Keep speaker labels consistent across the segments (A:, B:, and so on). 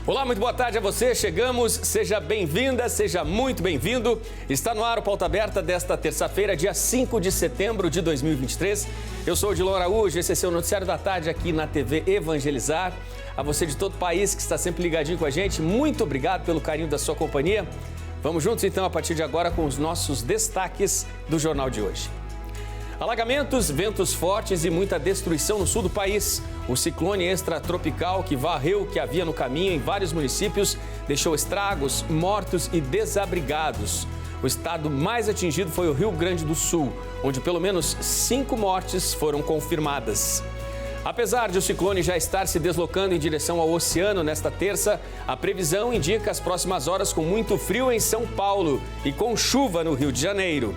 A: Olá, muito boa tarde a você. Chegamos, seja bem-vinda, seja muito bem-vindo. Está no ar o Pauta Aberta desta terça-feira, dia 5 de setembro de 2023. Eu sou o Odilon Araújo, esse é seu noticiário da tarde aqui na TV Evangelizar. A você de todo o país que está sempre ligadinho com a gente, muito obrigado pelo carinho da sua companhia. Vamos juntos então a partir de agora com os nossos destaques do jornal de hoje. Alagamentos, ventos fortes e muita destruição no sul do país. O ciclone extratropical que varreu o que havia no caminho em vários municípios deixou estragos, mortos e desabrigados. O estado mais atingido foi o Rio Grande do Sul, onde pelo menos 5 mortes foram confirmadas. Apesar de o ciclone já estar se deslocando em direção ao oceano nesta terça, a previsão indica as próximas horas com muito frio em São Paulo e com chuva no Rio de Janeiro.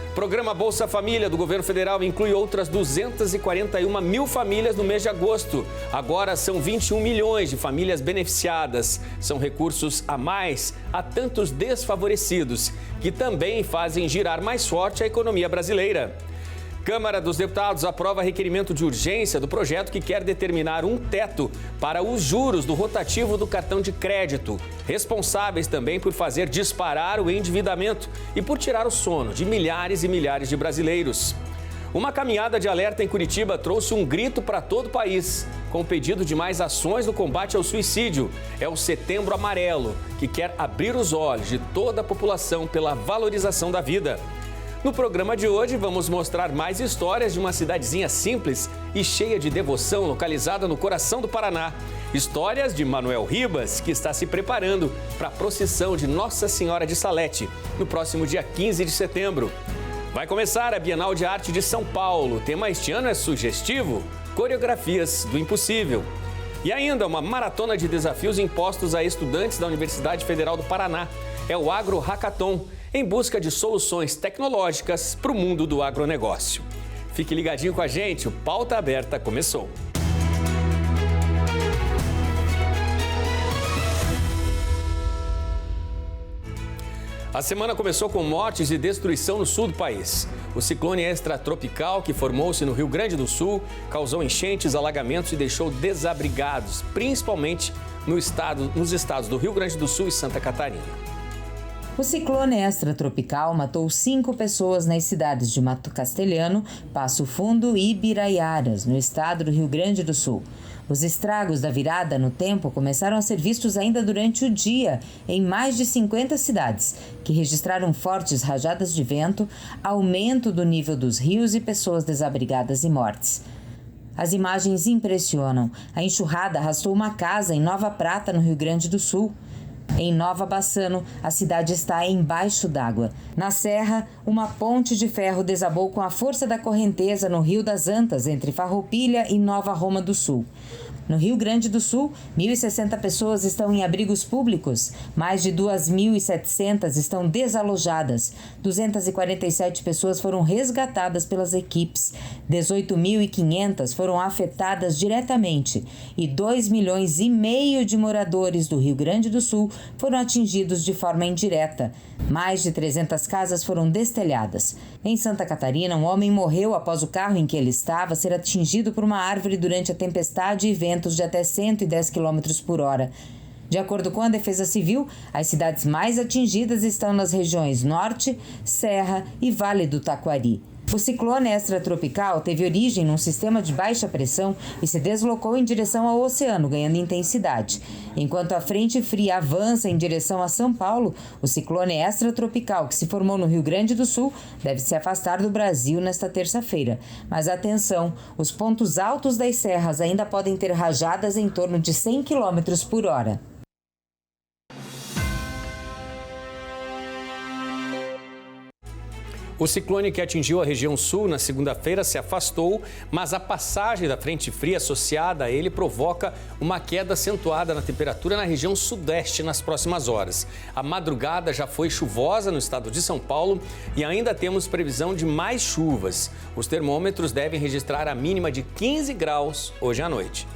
A: O programa Bolsa Família do governo federal inclui outras 241 mil famílias no mês de agosto. Agora são 21 milhões de famílias beneficiadas. São recursos a mais a tantos desfavorecidos, que também fazem girar mais forte a economia brasileira. Câmara dos Deputados aprova requerimento de urgência do projeto que quer determinar um teto para os juros do rotativo do cartão de crédito, responsáveis também por fazer disparar o endividamento e por tirar o sono de milhares e milhares de brasileiros. Uma caminhada de alerta em Curitiba trouxe um grito para todo o país, com o pedido de mais ações no combate ao suicídio. É o Setembro Amarelo, que quer abrir os olhos de toda a população pela valorização da vida. No programa de hoje, vamos mostrar mais histórias de uma cidadezinha simples e cheia de devoção localizada no coração do Paraná. Histórias de Manuel Ribas, que está se preparando para a procissão de Nossa Senhora de Salete, no próximo dia 15 de setembro. Vai começar a Bienal de Arte de São Paulo. O tema este ano é sugestivo: Coreografias do Impossível. E ainda uma maratona de desafios impostos a estudantes da Universidade Federal do Paraná. É o Agro Hackathon, em busca de soluções tecnológicas para o mundo do agronegócio. Fique ligadinho com a gente, o Pauta Aberta começou. A semana começou com mortes e destruição no sul do país. O ciclone extratropical que formou-se no Rio Grande do Sul causou enchentes, alagamentos e deixou desabrigados, principalmente nos estados do Rio Grande do Sul e Santa Catarina.
B: O ciclone extratropical matou 5 pessoas nas cidades de Mato Castelhano, Passo Fundo e Ibiraiaras, no estado do Rio Grande do Sul. Os estragos da virada no tempo começaram a ser vistos ainda durante o dia em mais de 50 cidades, que registraram fortes rajadas de vento, aumento do nível dos rios e pessoas desabrigadas e mortes. As imagens impressionam. A enxurrada arrastou uma casa em Nova Prata, no Rio Grande do Sul. Em Nova Bassano, a cidade está embaixo d'água. Na Serra, uma ponte de ferro desabou com a força da correnteza no Rio das Antas, entre Farroupilha e Nova Roma do Sul. No Rio Grande do Sul, 1.060 pessoas estão em abrigos públicos, mais de 2.700 estão desalojadas, 247 pessoas foram resgatadas pelas equipes, 18.500 foram afetadas diretamente e 2,5 milhões de moradores do Rio Grande do Sul foram atingidos de forma indireta. Mais de 300 casas foram destelhadas. Em Santa Catarina, um homem morreu após o carro em que ele estava ser atingido por uma árvore durante a tempestade e ventos de até 110 km por hora. De acordo com a Defesa Civil, as cidades mais atingidas estão nas regiões Norte, Serra e Vale do Taquari. O ciclone extratropical teve origem num sistema de baixa pressão e se deslocou em direção ao oceano, ganhando intensidade. Enquanto a frente fria avança em direção a São Paulo, o ciclone extratropical que se formou no Rio Grande do Sul deve se afastar do Brasil nesta terça-feira. Mas atenção, os pontos altos das serras ainda podem ter rajadas em torno de 100 km por hora.
A: O ciclone que atingiu a região sul na segunda-feira se afastou, mas a passagem da frente fria associada a ele provoca uma queda acentuada na temperatura na região sudeste nas próximas horas. A madrugada já foi chuvosa no estado de São Paulo e ainda temos previsão de mais chuvas. Os termômetros devem registrar a mínima de 15 graus hoje à noite.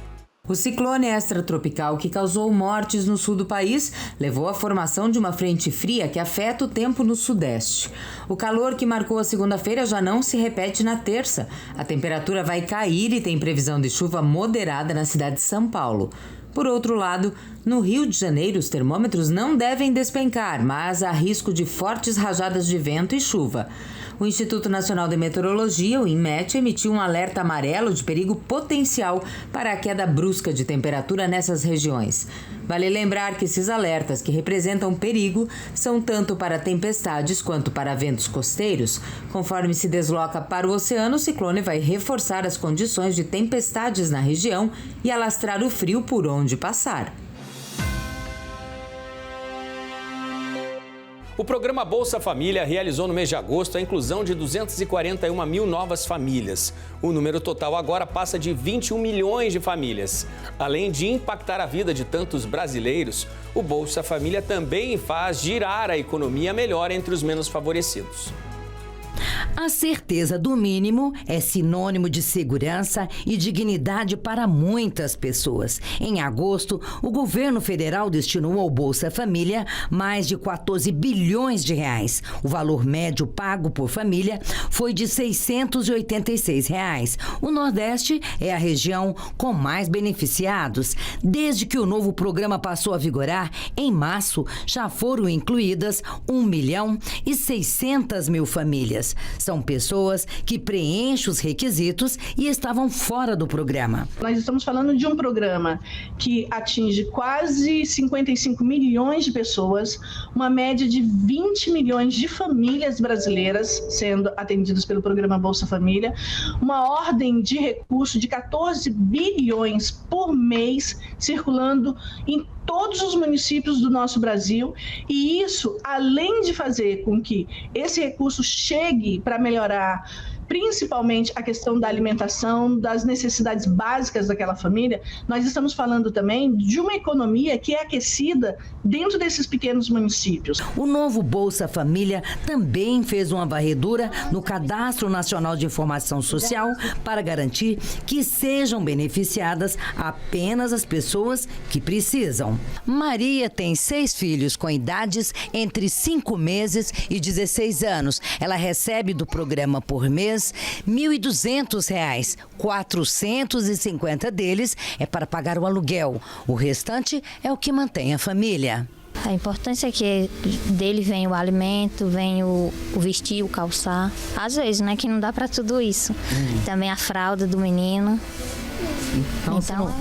B: O ciclone extratropical que causou mortes no sul do país levou à formação de uma frente fria que afeta o tempo no sudeste. O calor que marcou a segunda-feira já não se repete na terça. A temperatura vai cair e tem previsão de chuva moderada na cidade de São Paulo. Por outro lado, no Rio de Janeiro, os termômetros não devem despencar, mas há risco de fortes rajadas de vento e chuva. O Instituto Nacional de Meteorologia, o INMET, emitiu um alerta amarelo de perigo potencial para a queda brusca de temperatura nessas regiões. Vale lembrar que esses alertas, que representam perigo, são tanto para tempestades quanto para ventos costeiros. Conforme se desloca para o oceano, o ciclone vai reforçar as condições de tempestades na região e alastrar o frio por onde passar.
A: O programa Bolsa Família realizou no mês de agosto a inclusão de 241 mil novas famílias. O número total agora passa de 21 milhões de famílias. Além de impactar a vida de tantos brasileiros, o Bolsa Família também faz girar a economia melhor entre os menos favorecidos.
C: A certeza do mínimo é sinônimo de segurança e dignidade para muitas pessoas. Em agosto, o governo federal destinou ao Bolsa Família mais de 14 bilhões de reais. O valor médio pago por família foi de R$ 686. O Nordeste é a região com mais beneficiados. Desde que o novo programa passou a vigorar, em março, já foram incluídas 1.600.000 famílias. São pessoas que preenchem os requisitos e estavam fora do programa.
D: Nós estamos falando de um programa que atinge quase 55 milhões de pessoas, uma média de 20 milhões de famílias brasileiras sendo atendidas pelo programa Bolsa Família, uma ordem de recurso de 14 bilhões por mês circulando em todos os municípios do nosso Brasil, e isso, além de fazer com que esse recurso chegue para melhorar principalmente a questão da alimentação, das necessidades básicas daquela família, nós estamos falando também de uma economia que é aquecida dentro desses pequenos municípios.
C: O novo Bolsa Família também fez uma varredura no Cadastro Nacional de Informação Social para garantir que sejam beneficiadas apenas as pessoas que precisam. Maria tem 6 filhos com idades entre 5 meses e 16 anos. Ela recebe do programa por mês R$ 1.200, 450 deles é para pagar o aluguel. O restante é o que mantém a família.
E: A importância é que dele vem o alimento, vem o vestir, o calçar. Às vezes, né, que não dá para tudo isso. Também a fralda do menino. Então,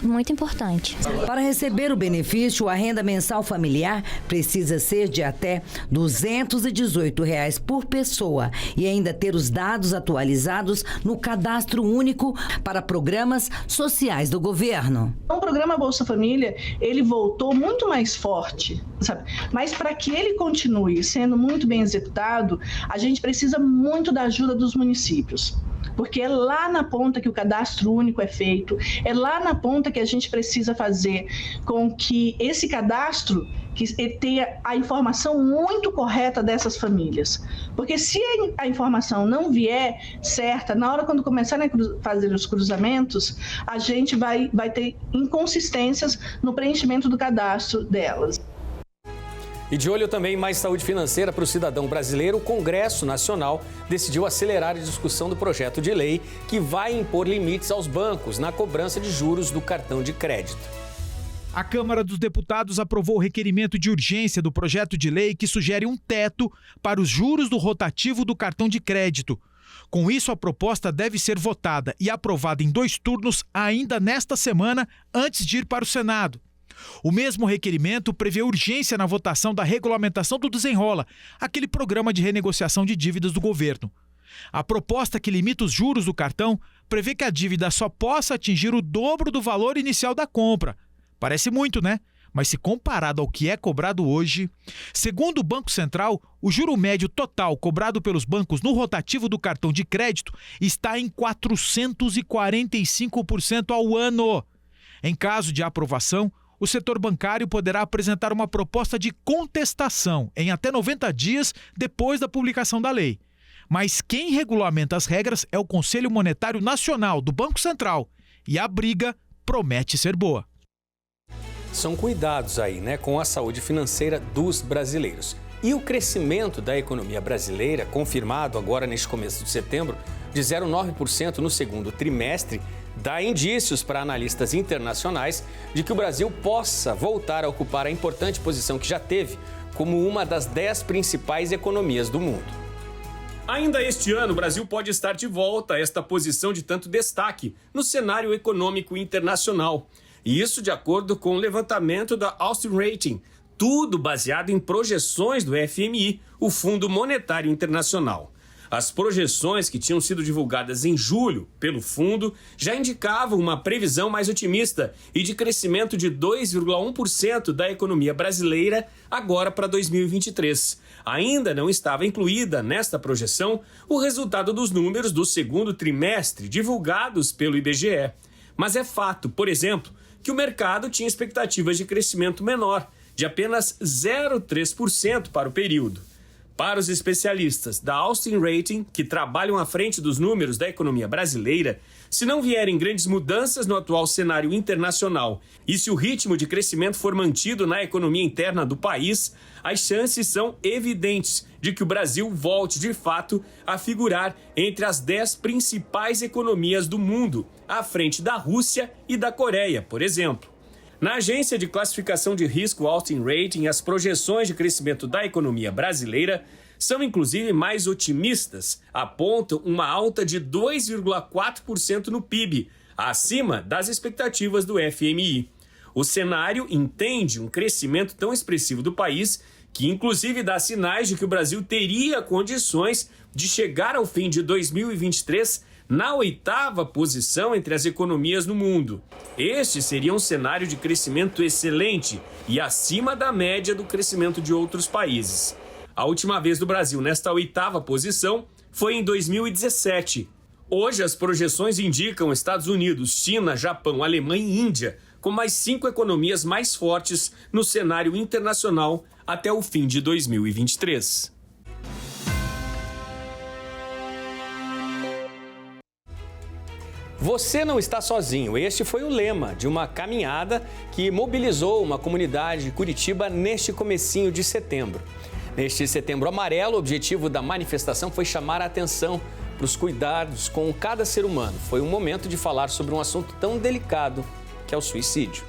E: muito importante.
C: Para receber o benefício, a renda mensal familiar precisa ser de até R$ 218 por pessoa e ainda ter os dados atualizados no Cadastro Único para programas sociais do governo.
D: O programa Bolsa Família, ele voltou muito mais forte, sabe? Mas para que ele continue sendo muito bem executado, a gente precisa muito da ajuda dos municípios. Porque é lá na ponta que o cadastro único é feito, é lá na ponta que a gente precisa fazer com que esse cadastro que tenha a informação muito correta dessas famílias. Porque se a informação não vier certa, na hora quando começarem a fazer os cruzamentos, a gente vai ter inconsistências no preenchimento do cadastro delas.
A: E de olho também em mais saúde financeira para o cidadão brasileiro, o Congresso Nacional decidiu acelerar a discussão do projeto de lei que vai impor limites aos bancos na cobrança de juros do cartão de crédito.
F: A Câmara dos Deputados aprovou o requerimento de urgência do projeto de lei que sugere um teto para os juros do rotativo do cartão de crédito. Com isso, a proposta deve ser votada e aprovada em 2 turnos ainda nesta semana, antes de ir para o Senado. O mesmo requerimento prevê urgência na votação da regulamentação do Desenrola, aquele programa de renegociação de dívidas do governo. A proposta que limita os juros do cartão prevê que a dívida só possa atingir o dobro do valor inicial da compra. Parece muito, né? Mas se comparado ao que é cobrado hoje, segundo o Banco Central, o juro médio total cobrado pelos bancos no rotativo do cartão de crédito está em 445% ao ano. Em caso de aprovação, o setor bancário poderá apresentar uma proposta de contestação em até 90 dias depois da publicação da lei. Mas quem regulamenta as regras é o Conselho Monetário Nacional do Banco Central. E a briga promete ser boa.
A: São cuidados aí, né, com a saúde financeira dos brasileiros. E o crescimento da economia brasileira, confirmado agora neste começo de setembro, de 0,9% no segundo trimestre, dá indícios para analistas internacionais de que o Brasil possa voltar a ocupar a importante posição que já teve como uma das 10 principais economias do mundo. Ainda este ano, o Brasil pode estar de volta a esta posição de tanto destaque no cenário econômico internacional. E isso de acordo com o levantamento da Austin Rating, tudo baseado em projeções do FMI, o Fundo Monetário Internacional. As projeções que tinham sido divulgadas em julho pelo fundo já indicavam uma previsão mais otimista e de crescimento de 2,1% da economia brasileira agora para 2023. Ainda não estava incluída nesta projeção o resultado dos números do segundo trimestre divulgados pelo IBGE. Mas é fato, por exemplo, que o mercado tinha expectativas de crescimento menor, de apenas 0,3% para o período. Para os especialistas da Austin Rating, que trabalham à frente dos números da economia brasileira, se não vierem grandes mudanças no atual cenário internacional e se o ritmo de crescimento for mantido na economia interna do país, as chances são evidentes de que o Brasil volte, de fato, a figurar entre as 10 principais economias do mundo, à frente da Rússia e da Coreia, por exemplo. Na agência de classificação de risco Austin Rating, as projeções de crescimento da economia brasileira são inclusive mais otimistas, apontam uma alta de 2,4% no PIB, acima das expectativas do FMI. O cenário entende um crescimento tão expressivo do país que inclusive dá sinais de que o Brasil teria condições de chegar ao fim de 2023 na 8ª posição entre as economias no mundo. Este seria um cenário de crescimento excelente e acima da média do crescimento de outros países. A última vez do Brasil nesta 8ª posição foi em 2017. Hoje as projeções indicam Estados Unidos, China, Japão, Alemanha e Índia como as 5 economias mais fortes no cenário internacional até o fim de 2023. Você não está sozinho. Este foi o lema de uma caminhada que mobilizou uma comunidade de Curitiba neste comecinho de setembro. Neste Setembro Amarelo, o objetivo da manifestação foi chamar a atenção para os cuidados com cada ser humano. Foi um momento de falar sobre um assunto tão delicado que é o suicídio.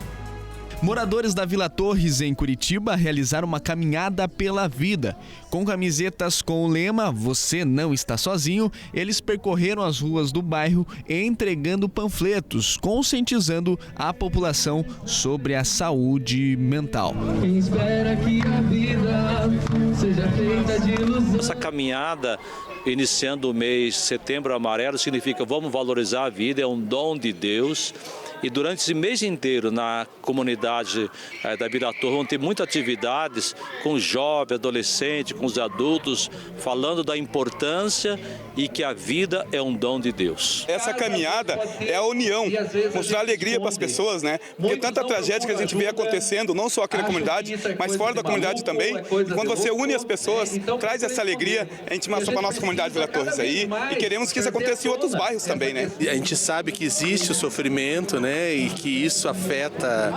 G: Moradores da Vila Torres, em Curitiba, realizaram uma caminhada pela vida. Com camisetas com o lema "Você não está sozinho", eles percorreram as ruas do bairro entregando panfletos, conscientizando a população sobre a saúde mental.
H: Quem espera que a vida seja feita de ilusão.
I: Essa caminhada, iniciando o mês Setembro Amarelo, significa vamos valorizar a vida, é um dom de Deus. E durante esse mês inteiro, na comunidade da Vila Torres, vão ter muitas atividades com os jovens, adolescentes, com os adultos, falando da importância e que a vida é um dom de Deus.
J: Essa caminhada é a união, mostrar alegria para as pessoas, né? Porque tanta tragédia que a gente vê acontecendo, não só aqui na comunidade, mas fora da comunidade também. E quando você une as pessoas, traz essa alegria, a gente mostra para a nossa comunidade Vila Torres aí, e queremos que isso aconteça em outros bairros também, né?
K: A gente sabe que existe o sofrimento, né? E que isso afeta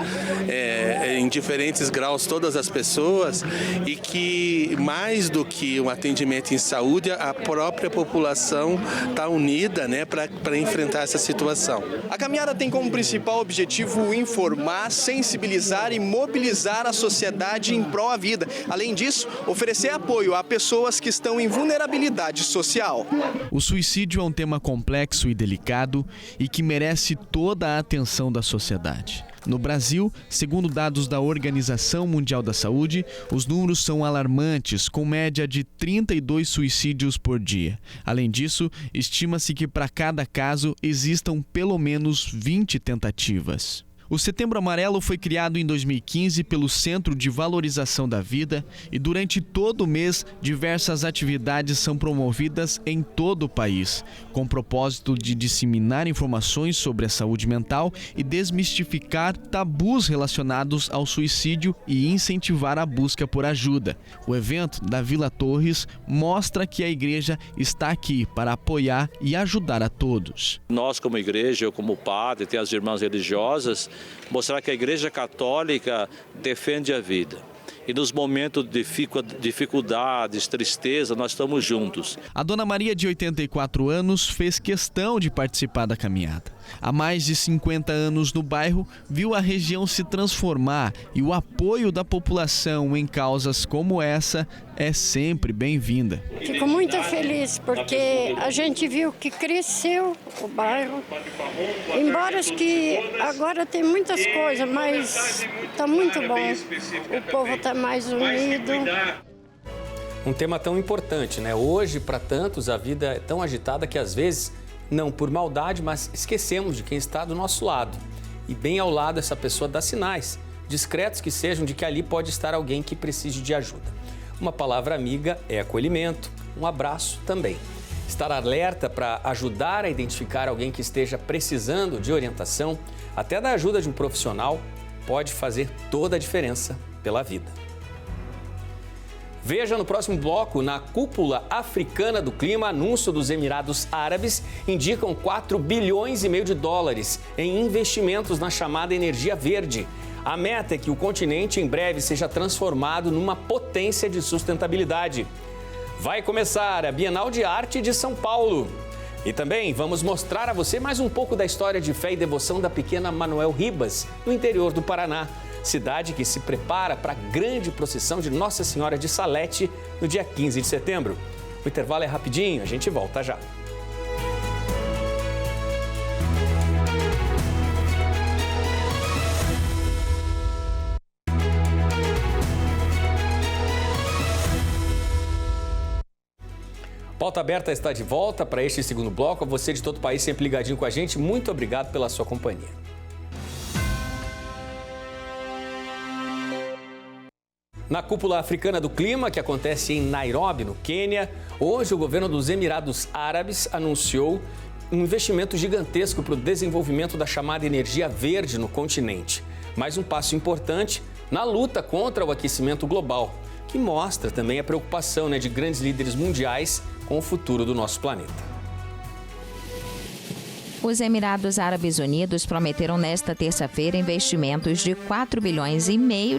K: em diferentes graus todas as pessoas e que mais do que um atendimento em saúde, a própria população está unida, né, para enfrentar essa situação.
L: A caminhada tem como principal objetivo informar, sensibilizar e mobilizar a sociedade em prol à vida. Além disso, oferecer apoio a pessoas que estão em vulnerabilidade social.
G: O suicídio é um tema complexo e delicado e que merece toda a atenção da sociedade. No Brasil, segundo dados da Organização Mundial da Saúde, os números são alarmantes, com média de 32 suicídios por dia. Além disso, estima-se que para cada caso existam pelo menos 20 tentativas. O Setembro Amarelo foi criado em 2015 pelo Centro de Valorização da Vida e durante todo o mês diversas atividades são promovidas em todo o país, com o propósito de disseminar informações sobre a saúde mental e desmistificar tabus relacionados ao suicídio e incentivar a busca por ajuda. O evento da Vila Torres mostra que a igreja está aqui para apoiar e ajudar a todos.
I: Nós, como igreja, eu como padre, tem as irmãs religiosas, mostrar que a Igreja Católica defende a vida. e nos momentos de dificuldades, tristeza, nós estamos juntos.
G: A dona Maria, de 84 anos, fez questão de participar da caminhada. Há mais de 50 anos no bairro, viu a região se transformar e o apoio da população em causas como essa é sempre bem-vinda.
M: Fico muito feliz porque a gente viu que cresceu o bairro, embora que agora tem muitas coisas, mas está muito bom. O povo está mais unido.
A: Um tema tão importante, né? Hoje, para tantos, a vida é tão agitada que às vezes, não por maldade, mas esquecemos de quem está do nosso lado. E bem ao lado essa pessoa dá sinais, discretos que sejam, de que ali pode estar alguém que precise de ajuda. Uma palavra amiga é acolhimento, um abraço também. Estar alerta para ajudar a identificar alguém que esteja precisando de orientação, até da ajuda de um profissional, pode fazer toda a diferença pela vida. Veja no próximo bloco, na Cúpula Africana do Clima, anúncio dos Emirados Árabes indicam 4,5 bilhões de dólares em investimentos na chamada energia verde. A meta é que o continente em breve seja transformado numa potência de sustentabilidade. Vai começar a Bienal de Arte de São Paulo. E também vamos mostrar a você mais um pouco da história de fé e devoção da pequena Manuel Ribas, no interior do Paraná. Cidade que se prepara para a grande procissão de Nossa Senhora de Salete no dia 15 de setembro. O intervalo é rapidinho, a gente volta já. Pauta Aberta está de volta para este segundo bloco. A você de todo o país sempre ligadinho com a gente, muito obrigado pela sua companhia. Na Cúpula Africana do Clima, que acontece em Nairobi, no Quênia, hoje o governo dos Emirados Árabes anunciou um investimento gigantesco para o desenvolvimento da chamada energia verde no continente. Mais um passo importante na luta contra o aquecimento global, que mostra também a preocupação de grandes líderes mundiais com o futuro do nosso planeta.
B: Os Emirados Árabes Unidos prometeram nesta terça-feira investimentos de 4,5 bilhões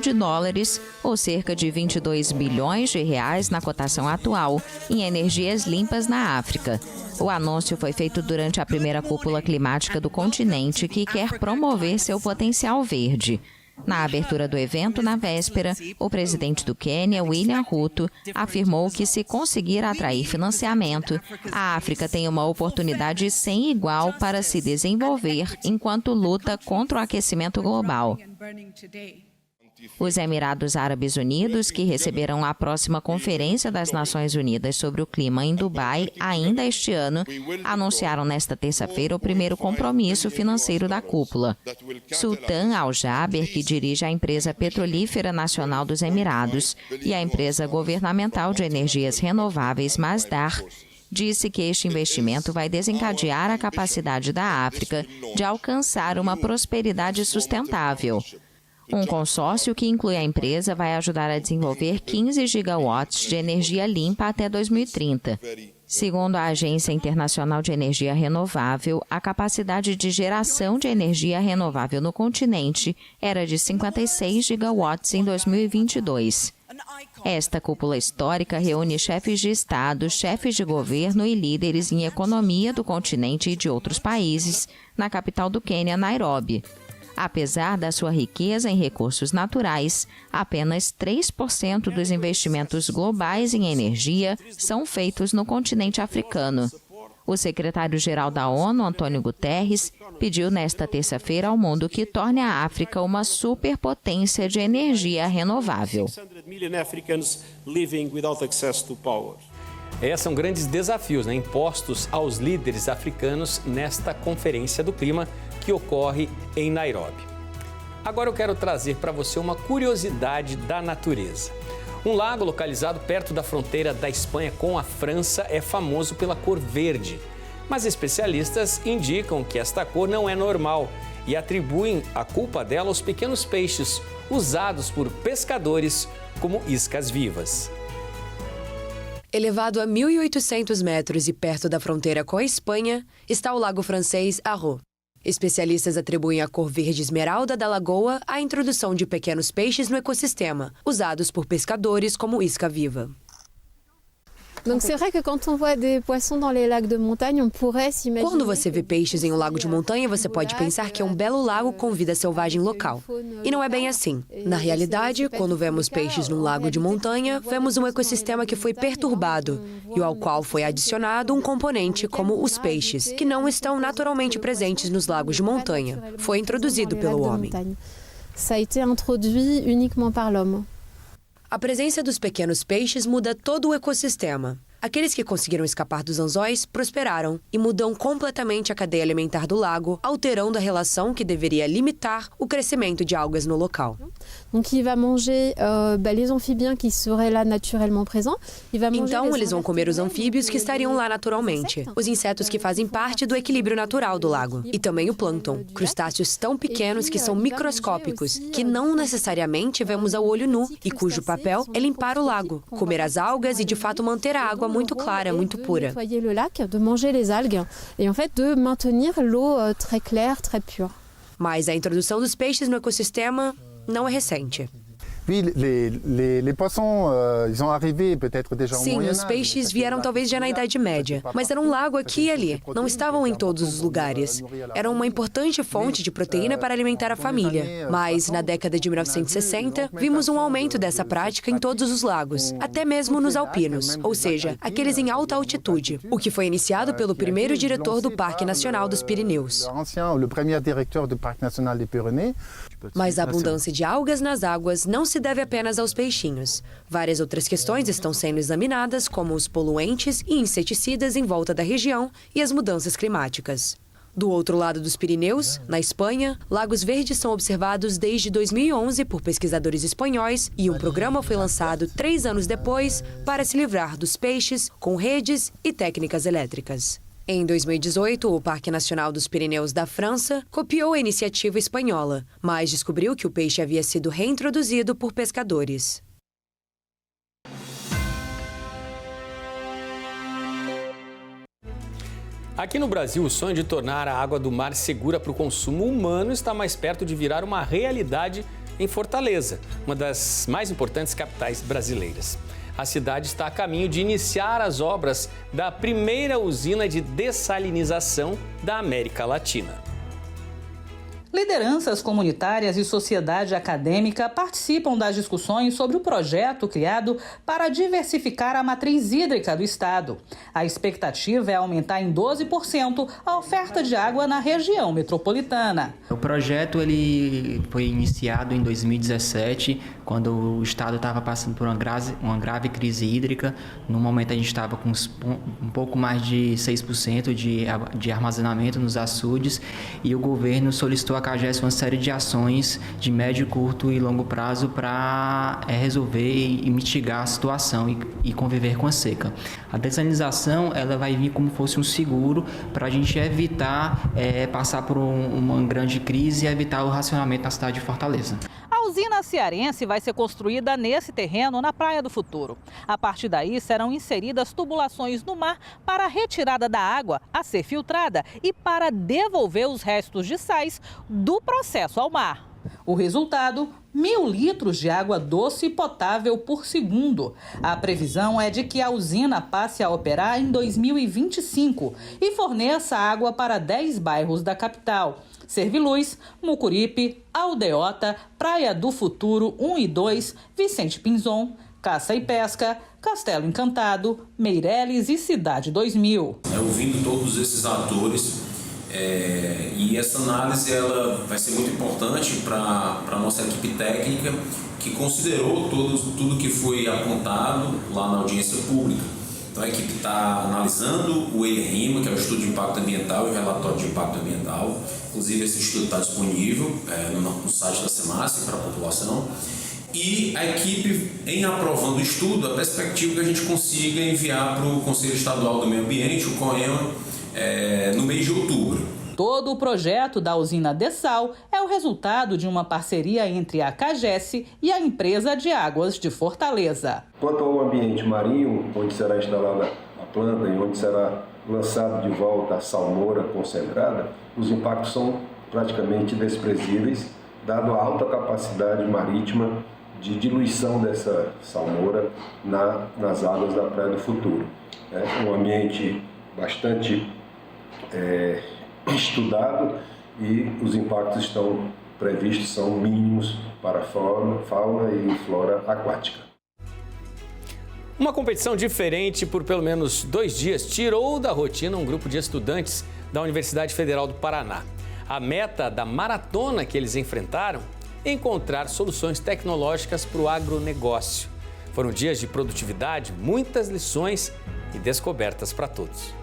B: de dólares, ou cerca de 22 bilhões de reais na cotação atual, em energias limpas na África. O anúncio foi feito durante a primeira cúpula climática do continente, que quer promover seu potencial verde. Na abertura do evento, na véspera, o presidente do Quênia, William Ruto, afirmou que, se conseguir atrair financiamento, a África tem uma oportunidade sem igual para se desenvolver enquanto luta contra o aquecimento global. Os Emirados Árabes Unidos, que receberão a próxima Conferência das Nações Unidas sobre o Clima em Dubai ainda este ano, anunciaram nesta terça-feira o primeiro compromisso financeiro da cúpula. Sultan Al Jaber, que dirige a empresa petrolífera nacional dos Emirados e a empresa governamental de energias renováveis Masdar, disse que este investimento vai desencadear a capacidade da África de alcançar uma prosperidade sustentável. Um consórcio que inclui a empresa vai ajudar a desenvolver 15 gigawatts de energia limpa até 2030. Segundo a Agência Internacional de Energia Renovável, a capacidade de geração de energia renovável no continente era de 56 gigawatts em 2022. Esta cúpula histórica reúne chefes de Estado, chefes de governo e líderes em economia do continente e de outros países, na capital do Quênia, Nairobi. Apesar da sua riqueza em recursos naturais, apenas 3% dos investimentos globais em energia são feitos no continente africano. O secretário-geral da ONU, Antônio Guterres, pediu nesta terça-feira ao mundo que torne a África uma superpotência de energia renovável.
A: São grandes desafios impostos aos líderes africanos nesta Conferência do Clima que ocorre em Nairobi. Agora eu quero trazer para você uma curiosidade da natureza. Um lago localizado perto da fronteira da Espanha com a França é famoso pela cor verde, mas especialistas indicam que esta cor não é normal e atribuem a culpa dela aos pequenos peixes usados por pescadores como iscas vivas.
N: Elevado a 1.800 metros e perto da fronteira com a Espanha, está o lago francês Arro. Especialistas atribuem a cor verde esmeralda da lagoa à introdução de pequenos peixes no ecossistema, usados por pescadores como isca viva. Quando você vê peixes em um lago de montanha, você pode pensar que é um belo lago com vida selvagem local. E não é bem assim. Na realidade, quando vemos peixes num lago de montanha, vemos um ecossistema que foi perturbado e ao qual foi adicionado um componente como os peixes, que não estão naturalmente presentes nos lagos de montanha. Foi introduzido pelo homem. A presença dos pequenos peixes muda todo o ecossistema. Aqueles que conseguiram escapar dos anzóis prosperaram e mudam completamente a cadeia alimentar do lago, alterando a relação que deveria limitar o crescimento de algas no local. Então, eles vão comer os anfíbios que estariam lá naturalmente, os insetos que fazem parte do equilíbrio natural do lago, e também o plâncton, crustáceos tão pequenos que são microscópicos, que não necessariamente vemos ao olho nu e cujo papel é limpar o lago, comer as algas e, de fato, manter a água muito clara, muito pura. Mas a introdução dos peixes no ecossistema não é recente. Sim, os peixes vieram talvez já na Idade Média, mas era um lago aqui e ali, não estavam em todos os lugares. Era uma importante fonte de proteína para alimentar a família, mas na década de 1960, vimos um aumento dessa prática em todos os lagos, até mesmo nos alpinos, ou seja, aqueles em alta altitude, o que foi iniciado pelo primeiro diretor do Parque Nacional dos Pirineus. Mas a abundância de algas nas águas não se deve apenas aos peixinhos. Várias outras questões estão sendo examinadas, como os poluentes e inseticidas em volta da região e as mudanças climáticas. Do outro lado dos Pirineus, na Espanha, lagos verdes são observados desde 2011 por pesquisadores espanhóis e um programa foi lançado 3 anos depois para se livrar dos peixes com redes e técnicas elétricas. Em 2018, o Parque Nacional dos Pirineus da França copiou a iniciativa espanhola, mas descobriu que o peixe havia sido reintroduzido por pescadores.
A: Aqui no Brasil, o sonho de tornar a água do mar segura para o consumo humano está mais perto de virar uma realidade em Fortaleza, uma das mais importantes capitais brasileiras. A cidade está a caminho de iniciar as obras da primeira usina de dessalinização da América Latina.
O: Lideranças comunitárias e sociedade acadêmica participam das discussões sobre o projeto criado para diversificar a matriz hídrica do estado. A expectativa é aumentar em 12% a oferta de água na região metropolitana.
P: O projeto ele foi iniciado em 2017, quando o estado estava passando por uma grave crise hídrica. No momento a gente estava com um pouco mais de 6% de armazenamento nos açudes e o governo solicitou a CAGES uma série de ações de médio, curto e longo prazo para resolver e mitigar a situação e conviver com a seca. A dessalinização ela vai vir como fosse um seguro para a gente evitar passar por uma grande crise e evitar o racionamento na cidade de Fortaleza.
O: A usina cearense vai ser construída nesse terreno na Praia do Futuro. A partir daí serão inseridas tubulações no mar para a retirada da água a ser filtrada e para devolver os restos de sais do processo ao mar. O resultado, 1.000 litros de água doce e potável por segundo. A previsão é de que a usina passe a operar em 2025 e forneça água para 10 bairros da capital: Serviluz, Mucuripe, Aldeota, Praia do Futuro 1 e 2, Vicente Pinzon, Caça e Pesca, Castelo Encantado, Meireles e Cidade 2000.
Q: Ouvindo todos esses atores, e essa análise ela vai ser muito importante para a nossa equipe técnica, que considerou tudo que foi apontado lá na audiência pública. Então a equipe está analisando o EIRIMA, que é o Estudo de Impacto Ambiental, e o Relatório de Impacto Ambiental. Inclusive esse estudo está disponível no site da SEMASSE para a população. E a equipe, em aprovando o estudo, a perspectiva é que a gente consiga enviar para o Conselho Estadual do Meio Ambiente, o COEMA, no mês de outubro.
O: Todo o projeto da usina Dessal é o resultado de uma parceria entre a CAGES e a Empresa de Águas de Fortaleza.
R: Quanto ao ambiente marinho, onde será instalada a planta e onde será lançado de volta a salmoura concentrada, os impactos são praticamente desprezíveis, dado a alta capacidade marítima de diluição dessa salmoura nas águas da Praia do Futuro. É um ambiente bastante estudado e os impactos estão previstos, são mínimos para fauna e flora aquática.
A: Uma competição diferente por pelo menos 2 dias tirou da rotina um grupo de estudantes da Universidade Federal do Paraná. A meta da maratona que eles enfrentaram é encontrar soluções tecnológicas para o agronegócio. Foram dias de produtividade, muitas lições e descobertas para todos.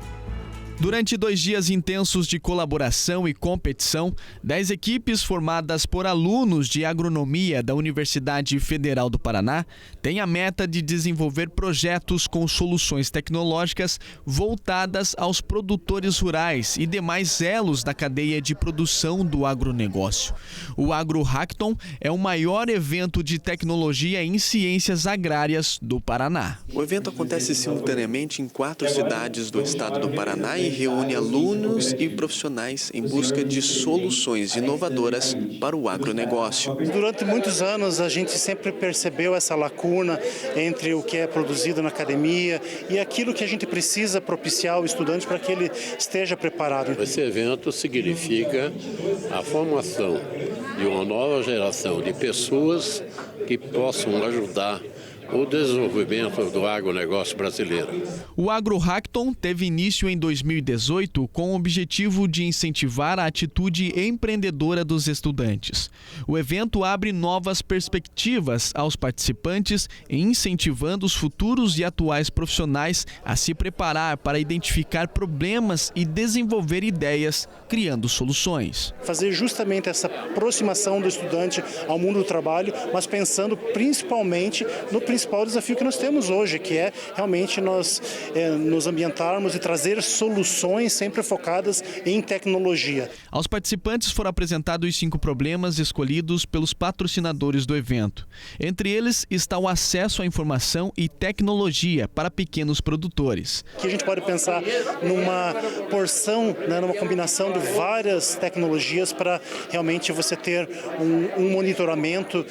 G: Durante 2 dias intensos de colaboração e competição, 10 equipes formadas por alunos de agronomia da Universidade Federal do Paraná têm a meta de desenvolver projetos com soluções tecnológicas voltadas aos produtores rurais e demais elos da cadeia de produção do agronegócio. O AgroHackathon é o maior evento de tecnologia em ciências agrárias do Paraná.
L: O evento acontece simultaneamente em 4 cidades do estado do Paraná e reúne alunos e profissionais em busca de soluções inovadoras para o agronegócio.
S: Durante muitos anos a gente sempre percebeu essa lacuna entre o que é produzido na academia e aquilo que a gente precisa propiciar ao estudante para que ele esteja preparado.
T: Esse evento significa a formação de uma nova geração de pessoas que possam ajudar o desenvolvimento do agronegócio brasileiro.
G: O AgroHackathon teve início em 2018 com o objetivo de incentivar a atitude empreendedora dos estudantes. O evento abre novas perspectivas aos participantes, incentivando os futuros e atuais profissionais a se preparar para identificar problemas e desenvolver ideias, criando soluções.
S: Fazer justamente essa aproximação do estudante ao mundo do trabalho, mas pensando principalmente no principal desafio que nós temos hoje, que é realmente nós nos ambientarmos e trazer soluções sempre focadas em tecnologia.
G: Aos participantes foram apresentados 5 problemas escolhidos pelos patrocinadores do evento. Entre eles está o acesso à informação e tecnologia para pequenos produtores.
S: Que a gente pode pensar numa porção, numa combinação de várias tecnologias para realmente você ter um monitoramento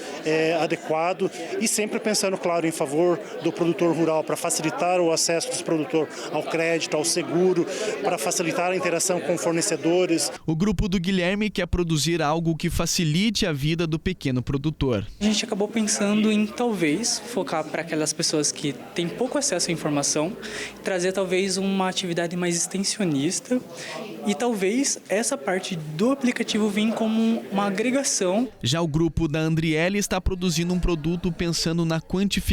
S: adequado e sempre pensando, claro, em favor do produtor rural, para facilitar o acesso do produtor ao crédito, ao seguro, para facilitar a interação com fornecedores.
G: O grupo do Guilherme quer produzir algo que facilite a vida do pequeno produtor.
U: A gente acabou pensando em talvez focar para aquelas pessoas que têm pouco acesso à informação, trazer talvez uma atividade mais extensionista e talvez essa parte do aplicativo venha como uma agregação.
G: Já o grupo da Andriele está produzindo um produto pensando na quantificação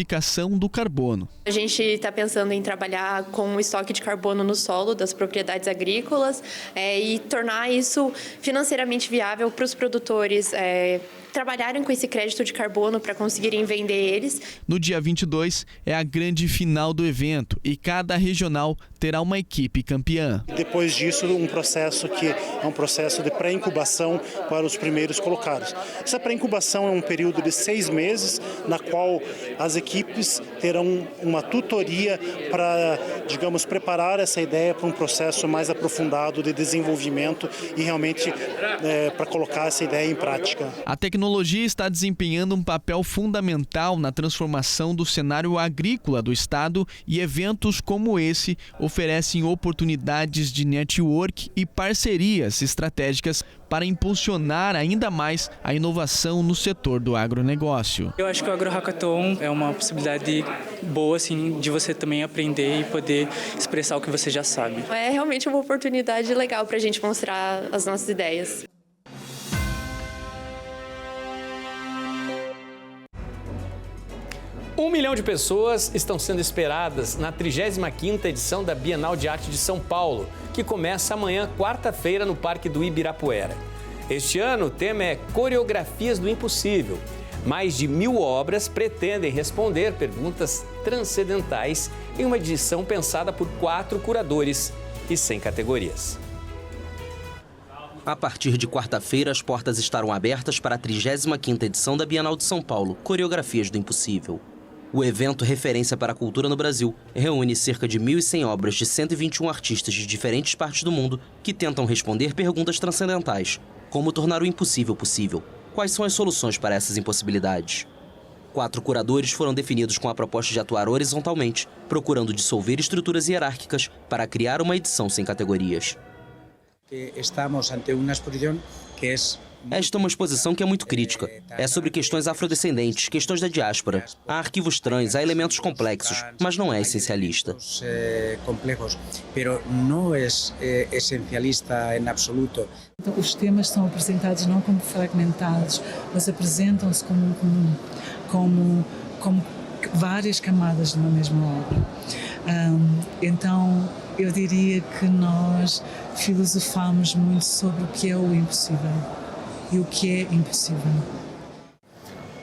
G: do carbono.
V: A gente está pensando em trabalhar com o estoque de carbono no solo das propriedades agrícolas e tornar isso financeiramente viável para os produtores trabalharem com esse crédito de carbono para conseguirem vender eles.
G: No dia 22 é a grande final do evento e cada regional terá uma equipe campeã.
S: Depois disso, um processo que é um processo de pré-incubação para os primeiros colocados. Essa pré-incubação é um período de 6 meses, na qual as equipes terão uma tutoria para, digamos, preparar essa ideia para um processo mais aprofundado de desenvolvimento e realmente para colocar essa ideia em prática.
G: A tecnologia está desempenhando um papel fundamental na transformação do cenário agrícola do estado e eventos como esse oferecem oportunidades de network e parcerias estratégicas para impulsionar ainda mais a inovação no setor do agronegócio.
U: Eu acho que o AgroHackathon é uma possibilidade boa assim, de você também aprender e poder expressar o que você já sabe.
V: É realmente uma oportunidade legal para a gente mostrar as nossas ideias.
A: Um milhão de pessoas estão sendo esperadas na 35ª edição da Bienal de Arte de São Paulo, que começa amanhã, quarta-feira, no Parque do Ibirapuera. Este ano, o tema é Coreografias do Impossível. Mais de 1000 obras pretendem responder perguntas transcendentais em uma edição pensada por 4 curadores e 100 categorias.
W: A partir de quarta-feira, as portas estarão abertas para a 35ª edição da Bienal de São Paulo, Coreografias do Impossível. O evento, referência para a cultura no Brasil, reúne cerca de 1.100 obras de 121 artistas de diferentes partes do mundo que tentam responder perguntas transcendentais, como tornar o impossível possível. Quais são as soluções para essas impossibilidades? 4 curadores foram definidos com a proposta de atuar horizontalmente, procurando dissolver estruturas hierárquicas para criar uma edição sem categorias.
C: Estamos ante uma exposição que é...
W: Esta é uma exposição que é muito crítica. É sobre questões afrodescendentes, questões da diáspora. Há arquivos trans, há elementos complexos, mas não é essencialista.
C: Complexos, mas não é essencialista em absoluto.
D: Então, os temas são apresentados não como fragmentados, mas apresentam-se como várias camadas de uma mesma obra. Então, eu diria que nós filosofamos muito sobre o que é o impossível. E o que é impossível?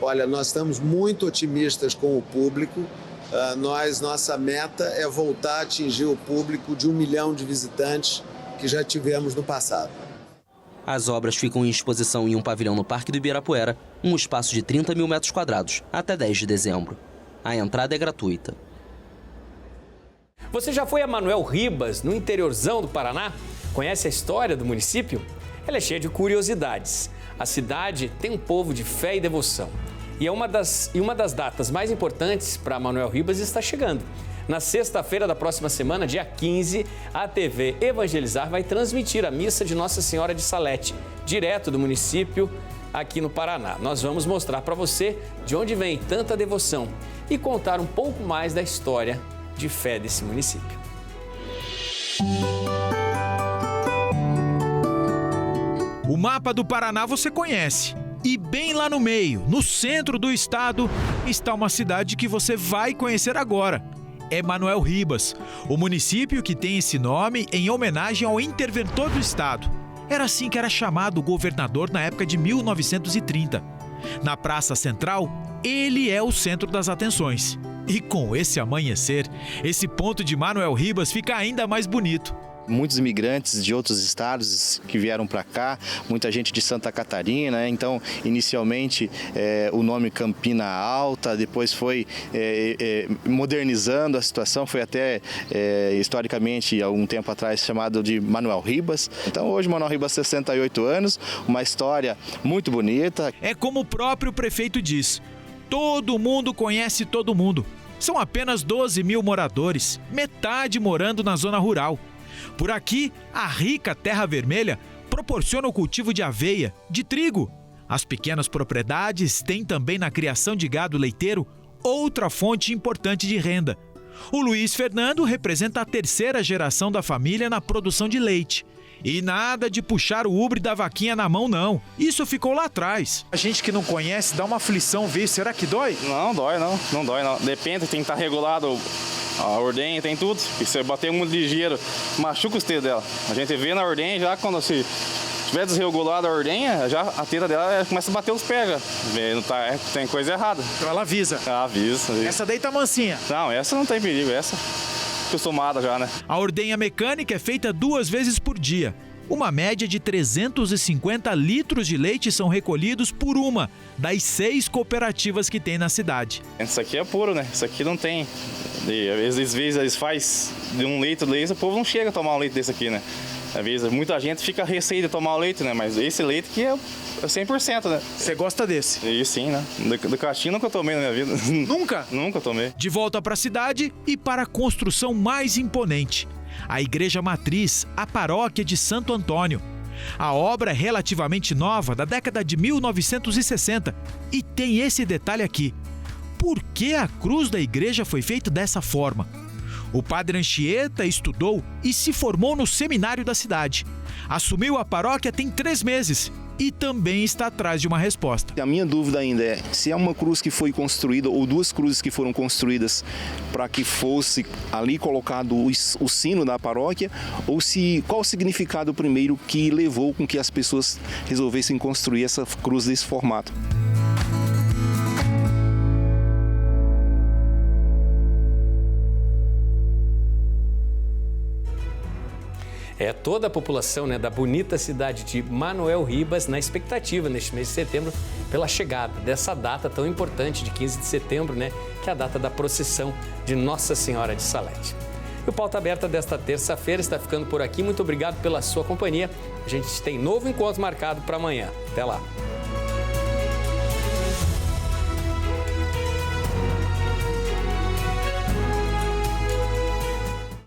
E: Olha, nós estamos muito otimistas com o público. Nossa meta é voltar a atingir o público de 1 milhão de visitantes que já tivemos no passado.
W: As obras ficam em exposição em um pavilhão no Parque do Ibirapuera, um espaço de 30 mil metros quadrados, até 10 de dezembro. A entrada é gratuita.
A: Você já foi a Manoel Ribas, no interiorzão do Paraná? Conhece a história do município? Ela é cheia de curiosidades. A cidade tem um povo de fé e devoção. E uma das datas mais importantes para Manoel Ribas está chegando. Na sexta-feira da próxima semana, dia 15, a TV Evangelizar vai transmitir a missa de Nossa Senhora de Salete, direto do município aqui no Paraná. Nós vamos mostrar para você de onde vem tanta devoção e contar um pouco mais da história de fé desse município.
F: O mapa do Paraná você conhece. E bem lá no meio, no centro do estado, está uma cidade que você vai conhecer agora. É Manoel Ribas, o município que tem esse nome em homenagem ao interventor do estado. Era assim que era chamado o governador na época de 1930. Na Praça Central, ele é o centro das atenções. E com esse amanhecer, esse ponto de Manoel Ribas fica ainda mais bonito.
X: Muitos imigrantes de outros estados que vieram para cá, muita gente de Santa Catarina, então inicialmente o nome Campina Alta, depois foi modernizando a situação, foi até historicamente, algum tempo atrás, chamado de Manoel Ribas. Então hoje Manoel Ribas, 68 anos, uma história muito bonita.
F: É como o próprio prefeito diz, todo mundo conhece todo mundo. São apenas 12 mil moradores, metade morando na zona rural. Por aqui, a rica terra vermelha proporciona o cultivo de aveia, de trigo. As pequenas propriedades têm também na criação de gado leiteiro outra fonte importante de renda. O Luiz Fernando representa a 3ª geração da família na produção de leite. E nada de puxar o ubre da vaquinha na mão, não. Isso ficou lá atrás.
Y: A gente que não conhece, dá uma aflição ver. Será que dói?
Z: Não, dói não. Não dói não. Depende, tem que estar regulado a ordenha, tem tudo. E se você bater muito ligeiro, machuca os dedos dela. A gente vê na ordenha já quando se tiver desregulado a ordenha, já a teta dela começa a bater os pés já. Não tá, tem coisa errada.
Y: Então ela avisa?
Z: Ela avisa.
Y: Essa daí tá mansinha?
Z: Não, essa não tem perigo, essa acostumada já, né?
F: A ordenha mecânica é feita 2 vezes por dia. Uma média de 350 litros de leite são recolhidos por uma das 6 cooperativas que tem na cidade.
Z: Isso aqui é puro, né? Isso aqui não tem. Às vezes eles fazem de 1 litro de leite, o povo não chega a tomar um leite desse aqui, né? Às vezes muita gente fica receio de tomar o leite, né? Mas esse leite aqui é 100%, né?
Y: Você gosta desse?
Z: Isso sim, né? Do caixinho nunca tomei na minha vida.
F: Nunca?
Z: Nunca tomei.
F: De volta para a cidade e para a construção mais imponente. A Igreja Matriz, a Paróquia de Santo Antônio. A obra é relativamente nova, da década de 1960. E tem esse detalhe aqui. Por que a cruz da igreja foi feita dessa forma? O padre Anchieta estudou e se formou no seminário da cidade. Assumiu a paróquia tem 3 meses e também está atrás de uma resposta.
X: A minha dúvida ainda é se é uma cruz que foi construída ou 2 cruzes que foram construídas para que fosse ali colocado o sino da paróquia, ou se qual o significado primeiro que levou com que as pessoas resolvessem construir essa cruz desse formato.
A: É toda a população, né, da bonita cidade de Manoel Ribas na expectativa neste mês de setembro pela chegada dessa data tão importante de 15 de setembro, né, que é a data da procissão de Nossa Senhora de Salete. E o Pauta Aberta desta terça-feira está ficando por aqui. Muito obrigado pela sua companhia. A gente tem novo encontro marcado para amanhã. Até lá.